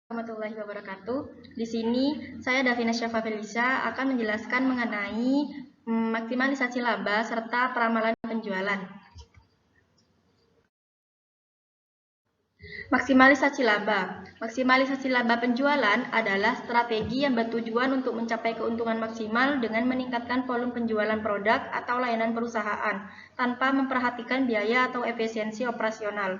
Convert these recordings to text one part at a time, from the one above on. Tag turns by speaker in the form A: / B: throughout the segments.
A: Warahmatullahi wabarakatuh. Di sini saya Davina Syafa Felisa akan menjelaskan mengenai maksimalisasi laba serta peramalan penjualan. Maksimalisasi laba. Maksimalisasi laba penjualan adalah strategi yang bertujuan untuk mencapai keuntungan maksimal dengan meningkatkan volume penjualan produk atau layanan perusahaan tanpa memperhatikan biaya atau efisiensi operasional.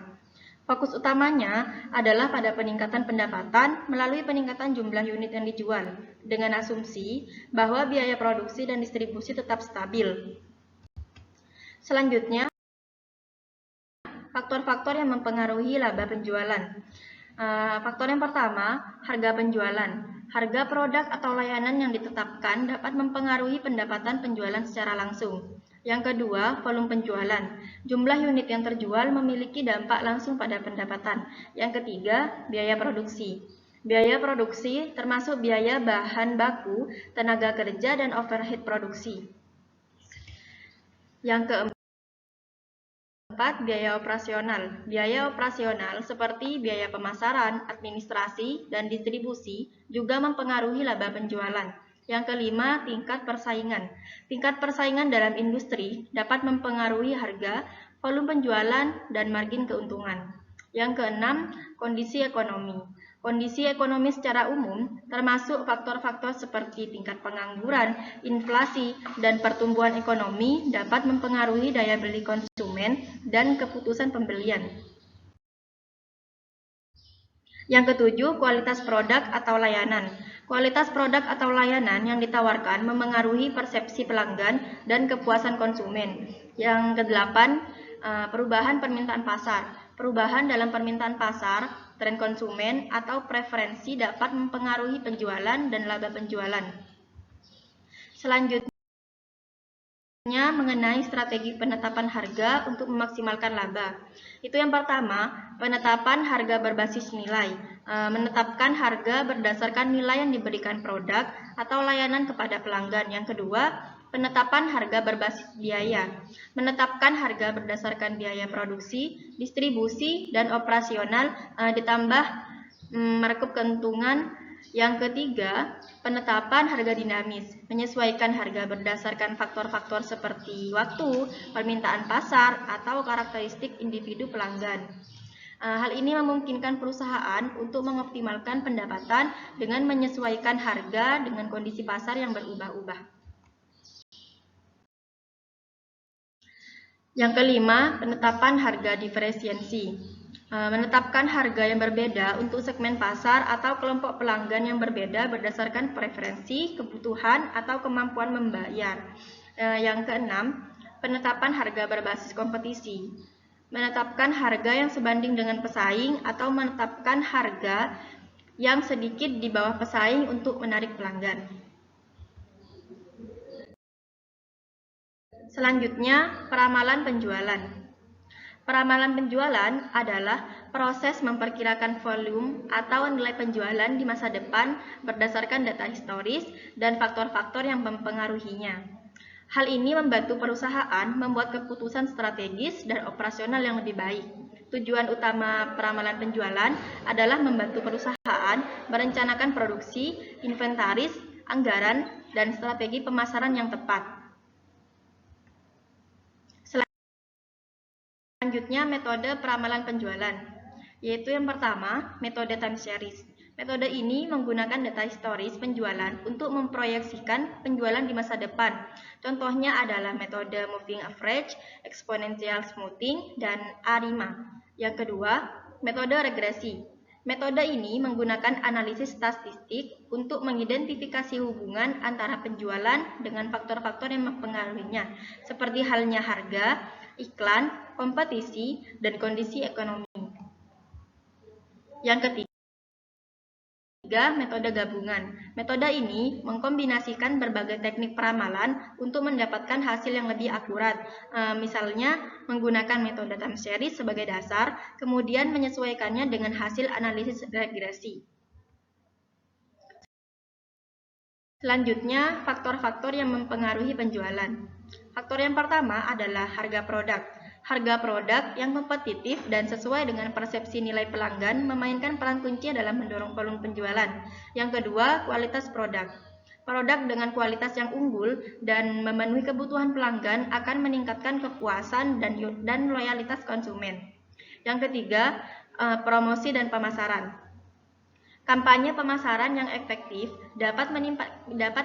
A: Fokus utamanya adalah pada peningkatan pendapatan melalui peningkatan jumlah unit yang dijual, dengan asumsi bahwa biaya produksi dan distribusi tetap stabil. Selanjutnya, faktor-faktor yang mempengaruhi laba penjualan. Faktor yang pertama, harga penjualan. Harga produk atau layanan yang ditetapkan dapat mempengaruhi pendapatan penjualan secara langsung. Yang kedua, volume penjualan. Jumlah unit yang terjual memiliki dampak langsung pada pendapatan. Yang ketiga, biaya produksi. Biaya produksi termasuk biaya bahan baku, tenaga kerja, dan overhead produksi. Yang keempat, biaya operasional. Biaya operasional seperti biaya pemasaran, administrasi, dan distribusi juga mempengaruhi laba penjualan. Yang kelima, tingkat persaingan. Tingkat persaingan dalam industri dapat mempengaruhi harga, volume penjualan, dan margin keuntungan. Yang keenam, kondisi ekonomi. Kondisi ekonomi secara umum termasuk faktor-faktor seperti tingkat pengangguran, inflasi, dan pertumbuhan ekonomi dapat mempengaruhi daya beli konsumen dan keputusan pembelian. Yang ketujuh, kualitas produk atau layanan. Kualitas produk atau layanan yang ditawarkan memengaruhi persepsi pelanggan dan kepuasan konsumen. Yang kedelapan, perubahan permintaan pasar. Perubahan dalam permintaan pasar, tren konsumen, atau preferensi dapat mempengaruhi penjualan dan laba penjualan. Selanjutnya, mengenai strategi penetapan harga untuk memaksimalkan laba. Itu yang pertama, penetapan harga berbasis nilai. Menetapkan harga berdasarkan nilai yang diberikan produk atau layanan kepada pelanggan. Yang kedua, penetapan harga berbasis biaya. Menetapkan harga berdasarkan biaya produksi, distribusi, dan operasional ditambah merekup keuntungan. Yang ketiga, penetapan harga dinamis, menyesuaikan harga berdasarkan faktor-faktor seperti waktu, permintaan pasar, atau karakteristik individu pelanggan. Hal ini memungkinkan perusahaan untuk mengoptimalkan pendapatan dengan menyesuaikan harga dengan kondisi pasar yang berubah-ubah. Yang kelima, penetapan harga diferensiasi. Menetapkan harga yang berbeda untuk segmen pasar atau kelompok pelanggan yang berbeda berdasarkan preferensi, kebutuhan, atau kemampuan membayar. Yang keenam, penetapan harga berbasis kompetisi. Menetapkan harga yang sebanding dengan pesaing atau menetapkan harga yang sedikit di bawah pesaing untuk menarik pelanggan. Selanjutnya, peramalan penjualan. Peramalan penjualan adalah proses memperkirakan volume atau nilai penjualan di masa depan berdasarkan data historis dan faktor-faktor yang mempengaruhinya. Hal ini membantu perusahaan membuat keputusan strategis dan operasional yang lebih baik. Tujuan utama peramalan penjualan adalah membantu perusahaan merencanakan produksi, inventaris, anggaran, dan strategi pemasaran yang tepat. Selanjutnya, metode peramalan penjualan, yaitu yang pertama, metode time series. Metode ini menggunakan data historis penjualan untuk memproyeksikan penjualan di masa depan. Contohnya adalah metode moving average, exponential smoothing, dan ARIMA. Yang kedua, metode regresi. Metode ini menggunakan analisis statistik untuk mengidentifikasi hubungan antara penjualan dengan faktor-faktor yang mempengaruhinya, seperti halnya harga, iklan, kompetisi, dan kondisi ekonomi. Yang ketiga, metode gabungan. Metode ini mengkombinasikan berbagai teknik peramalan untuk mendapatkan hasil yang lebih akurat. Misalnya, menggunakan metode time series sebagai dasar, kemudian menyesuaikannya dengan hasil analisis regresi. Selanjutnya, faktor-faktor yang mempengaruhi penjualan. Faktor yang pertama adalah harga produk. Harga produk yang kompetitif dan sesuai dengan persepsi nilai pelanggan memainkan peran kunci dalam mendorong volume penjualan. Yang kedua, kualitas produk. Produk dengan kualitas yang unggul dan memenuhi kebutuhan pelanggan akan meningkatkan kepuasan dan loyalitas konsumen. Yang ketiga, promosi dan pemasaran. Kampanye pemasaran yang efektif dapat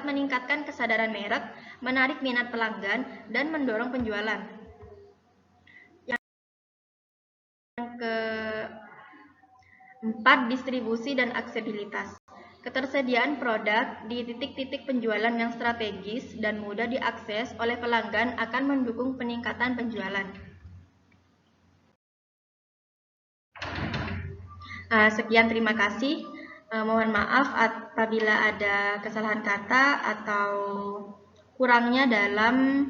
A: meningkatkan kesadaran merek, menarik minat pelanggan, dan mendorong penjualan. Yang keempat, distribusi dan aksesibilitas. Ketersediaan produk di titik-titik penjualan yang strategis dan mudah diakses oleh pelanggan akan mendukung peningkatan penjualan. Sekian, terima kasih. Mohon maaf apabila ada kesalahan kata atau kurangnya dalam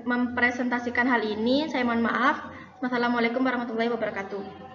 A: mempresentasikan hal ini. Saya mohon maaf. Wassalamualaikum warahmatullahi wabarakatuh.